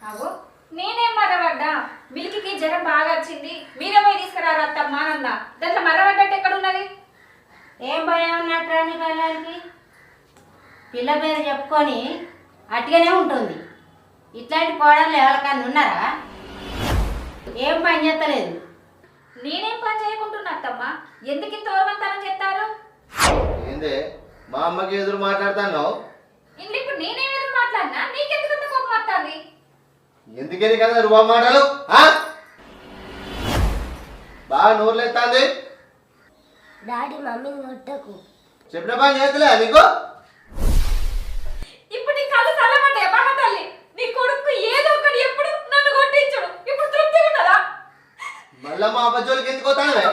అగో నేనేం మర్రబడ్డా, మిల్కికి జ్వరం బాగా వచ్చింది, మీరే పోయి తీసుకురారు అత్తమ్మా అన్న. దాంట్లో మర్రబడ్డట్టు ఎక్కడున్నది? ఏం భయం ఉన్నట్టు నీ పిల్లలకి? పిల్ల పేరు చెప్పుకొని అట్టిగానే ఉంటుంది. ఇట్లాంటి కోడళ్ళు ఎవరికన్నా ఉన్నారా? ఏం పని చేస్తలేదు. నేనేం పని చేయకుంటున్నా అత్తమ్మా, ఎందుకు ఇంత ఓర్వంతనం చేస్తారు? ఏందే మా అమ్మకి ఎదురు మాట్లాడుతాను? ఇంట్లో ఇప్పుడు నేనేం ఎదురు మాట్లాడినా నీకెందుకంత కోపం వస్తుంది? ఎందుకని కదా రుబా మాటలు? బాగా నోరులేస్తుంది. డాడీ మమ్మీని కొట్టకు. చెప్పిన పని చేస్తలే నీకు? ఇప్పుడు నీ కళ్ళు చల్లబడ్డాయి బాగా తల్లి. నీ కొడుకు ఏదో ఒకటి ఎప్పుడు నన్ను కొట్టించడు, ఇప్పుడు తృప్తి ఉన్నదా? మళ్ళా మా అబ్బజోలికి ఎందుకు పోతాను?